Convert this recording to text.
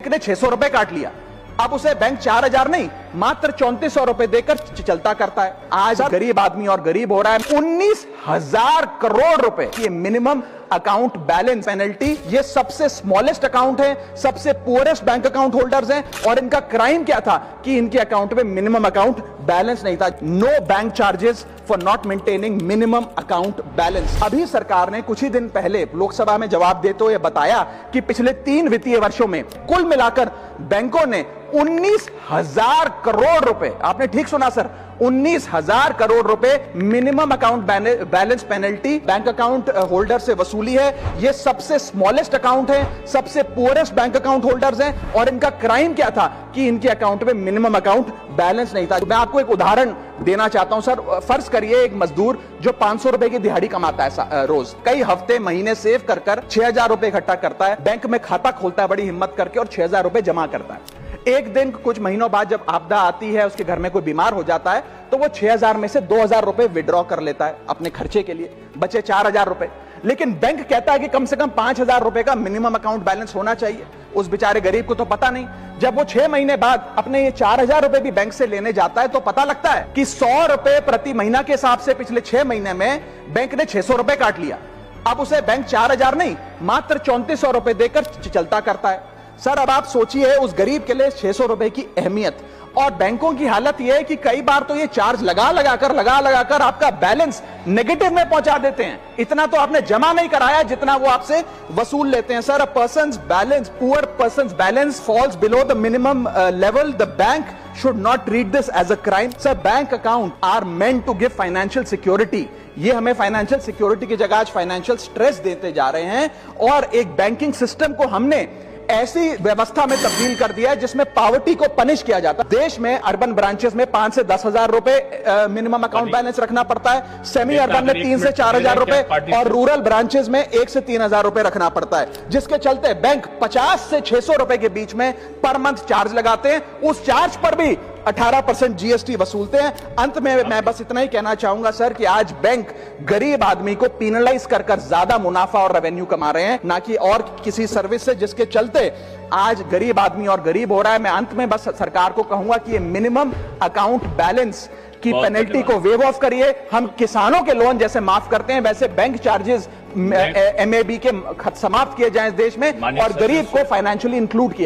Bank ने 600 रुपए काट लिया। अब उसे बैंक 4000 नहीं मात्र 3400 रुपए देकर चलता करता है। आज गरीब आदमी और गरीब हो रहा है। 19,000 करोड़ रुपए ये मिनिमम अकाउंट बैलेंस पेनल्टी, ये सबसे स्मॉलेस्ट अकाउंट है, सबसे पुअरेस्ट बैंक अकाउंट होल्डर्स हैं, और इनका क्राइम क्या था कि इनके अकाउंट में मिनिमम अकाउंट बैलेंस नहीं था। No bank charges for not maintaining minimum account balance. अभी सरकार ने कुछ ही दिन पहले लोकसभा में जवाब देते हुए बताया कि पिछले 3 वित्तीय वर्षों में कुल मिलाकर बैंकों ने 19,000 करोड़ रुपए, आपने ठीक सुना सर, 19,000 करोड़ रुपए minimum account balance penalty bank account holder से वसूली है। ये सबसे स्मॉलेस्ट अकाउंट है, सबसे पुअरेस्ट बैंक अकाउंट होल्डर्स हैं, और इनका क्राइम क्या था कि इनके अकाउंट में मिनिमम अकाउंट बैलेंस नहीं था। मैं आपको एक उदाहरण देना चाहता हूं सर। फर्ज करिए एक मजदूर जो 500 रुपए की दिहाड़ी कमाता है रोज, कई हफ्ते महीने सेव कर 6,000 रुपए इकट्ठा करता है, बैंक में खाता खोलता है बड़ी हिम्मत करके और 6,000 रुपए जमा करता है। एक दिन कुछ महीनों बाद जब आपदा आती है, उसके घर में कोई बीमार हो जाता है, तो वो 6,000 में से 2,000 रुपए विड्रॉ कर लेता है अपने खर्चे के लिए, बचे 4,000 रुपए। लेकिन बैंक कहता है कि कम से कम 5,000 रुपए का मिनिमम अकाउंट बैलेंस होना चाहिए। उस बेचारे गरीब को तो पता नहीं। जब वो 6 महीने बाद अपने ये 4,000 रुपए भी बैंक से लेने जाता है तो पता लगता है कि 100 रुपए प्रति महीना के हिसाब से पिछले 6 महीने में बैंक ने 600 रुपए काट लिया। अब उसे बैंक 4,000 नहीं मात्र 3400 रुपए देकर चलता करता है। सर अब आप सोचिए उस गरीब के लिए 600 रुपए की अहमियत। और बैंकों की हालत यह है कि कई बार तो ये चार्ज लगा लगाकर आपका बैलेंस नेगेटिव में पहुंचा देते हैं। इतना तो आपने जमा नहीं कराया जितना वो आपसे वसूल लेते हैं। Sir, poor persons balance falls below the minimum level, the bank should not treat this as a crime. Sir, bank account are meant to give financial security. ये हमें फाइनेंशियल सिक्योरिटी की जगह आज फाइनेंशियल स्ट्रेस देते जा रहे हैं, और एक बैंकिंग सिस्टम को हमने ऐसी व्यवस्था में तब्दील कर दिया है जिसमें पॉवर्टी को पनिश किया जाता है। देश में अर्बन ब्रांचेस में 5 से 10,000 रुपए मिनिमम अकाउंट बैलेंस रखना पड़ता है, सेमी अर्बन में 3 से 4,000 रुपए, और रूरल ब्रांचेस में 1 से 3,000 रुपए रखना पड़ता है, जिसके चलते बैंक 50 से 600 रुपए के बीच में पर मंथ चार्ज लगाते हैं। उस चार्ज पर भी 18% जीएसटी वसूलते हैं। अंत में मैं बस इतना ही कहना चाहूंगा सर कि आज बैंक गरीब आदमी को पीनलाइज कर ज्यादा मुनाफा और रेवेन्यू कमा रहे हैं, ना कि और किसी सर्विस से, जिसके चलते आज गरीब आदमी और गरीब हो रहा है। मैं अंत में बस सरकार को कहूंगा कि ये मिनिमम अकाउंट बैलेंस की पेनल्टी को वेव ऑफ करिए। हम किसानों के लोन जैसे माफ करते हैं वैसे बैंक चार्जेस MAB के समाप्त किए जाएं इस देश में, और गरीब को फाइनेंशियली इंक्लूड किया जाए।